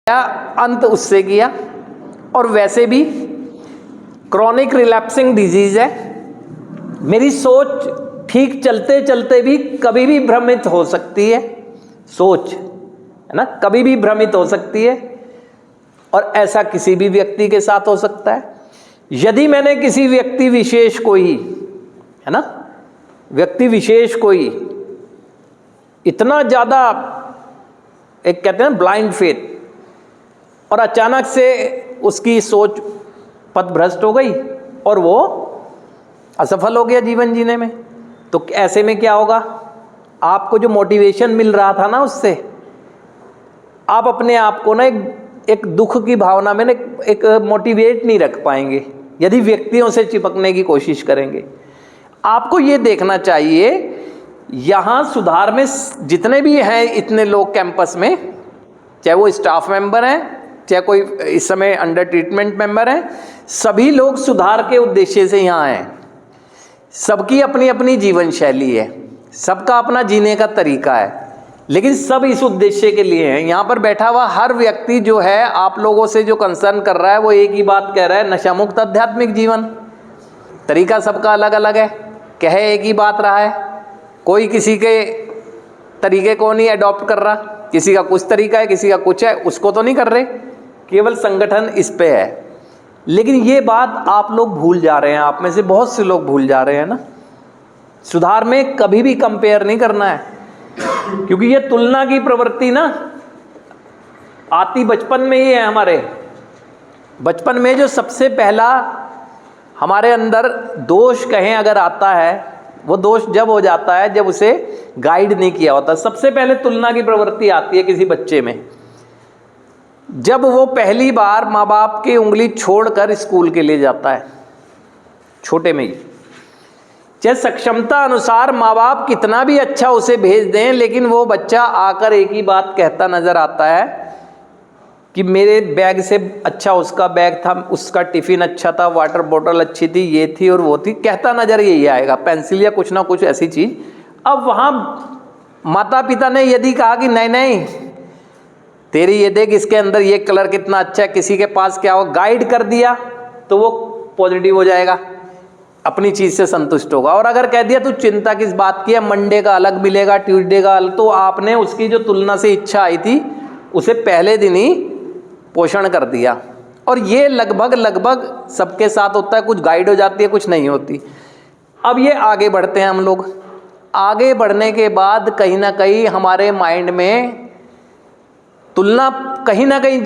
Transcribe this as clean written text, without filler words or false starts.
अंत उससे किया। और वैसे भी क्रॉनिक रिलैप्सिंग डिजीज है, मेरी सोच ठीक चलते चलते भी कभी भी भ्रमित हो सकती है, सोच है ना, कभी भी भ्रमित हो सकती है। और ऐसा किसी भी व्यक्ति के साथ हो सकता है। यदि मैंने किसी व्यक्ति विशेष को ही, है ना, व्यक्ति विशेष को ही इतना ज्यादा, एक कहते हैं ब्लाइंड फेथ, और अचानक से उसकी सोच पथभ्रष्ट हो गई और वो असफल हो गया जीवन जीने में, तो ऐसे में क्या होगा? आपको जो मोटिवेशन मिल रहा था ना उससे, आप अपने आप को ना एक दुख की भावना में ना एक मोटिवेट नहीं रख पाएंगे यदि व्यक्तियों से चिपकने की कोशिश करेंगे। आपको ये देखना चाहिए यहाँ सुधार में जितने भी हैं इतने लोग कैंपस में, चाहे वो स्टाफ मेंबर हैं, चाहे कोई इस समय अंडर ट्रीटमेंट मेंबर हैं, सभी लोग सुधार के उद्देश्य से यहाँ हैं। सबकी अपनी अपनी जीवन शैली है, सबका अपना जीने का तरीका है, लेकिन सब इस उद्देश्य के लिए हैं। यहाँ पर बैठा हुआ हर व्यक्ति जो है आप लोगों से जो कंसर्न कर रहा है वो एक ही बात कह रहा है, नशा मुक्त आध्यात्मिक जीवन। तरीका सबका अलग अलग है, कहे एक ही बात रहा है, कोई किसी के तरीके को नहीं अडॉप्ट कर रहा, किसी का कुछ तरीका है, किसी का कुछ है, उसको तो नहीं कर रहे, केवल संगठन इस पे है। लेकिन ये बात आप लोग भूल जा रहे हैं, आप में से बहुत से लोग भूल जा रहे हैं ना। सुधार में कभी भी कंपेयर नहीं करना है, क्योंकि ये तुलना की प्रवृत्ति ना आती बचपन में ही है। हमारे बचपन में जो सबसे पहला हमारे अंदर दोष कहें अगर आता है, वो दोष जब हो जाता है जब उसे गाइड नहीं किया होता। सबसे पहले तुलना की प्रवृत्ति आती है किसी बच्चे में, जब वो पहली बार माँ बाप की उंगली छोड़कर स्कूल के लिए जाता है, छोटे में ही। चाहे सक्षमता अनुसार माँ बाप कितना भी अच्छा उसे भेज दें, लेकिन वो बच्चा आकर एक ही बात कहता नजर आता है कि मेरे बैग से अच्छा उसका बैग था, उसका टिफिन अच्छा था, वाटर बोतल अच्छी थी, ये थी और वो थी, कहता नजर यही आएगा, पेंसिल या कुछ ना कुछ ऐसी चीज। अब वहाँ माता पिता ने यदि कहा कि नहीं नहीं तेरी ये देख, इसके अंदर ये कलर कितना अच्छा है, किसी के पास क्या हो, गाइड कर दिया तो वो पॉजिटिव हो जाएगा, अपनी चीज से संतुष्ट होगा। और अगर कह दिया तू चिंता किस बात की है, मंडे का अलग मिलेगा, ट्यूसडे का अलग, तो आपने उसकी जो तुलना से इच्छा आई थी उसे पहले दिन ही पोषण कर दिया। और ये लगभग सबके साथ होता है, कुछ गाइड हो जाती है, कुछ नहीं होती। अब ये आगे बढ़ते हैं हम लोग, आगे बढ़ने के बाद कहीं ना कहीं हमारे माइंड में तुलना कहीं ना कहीं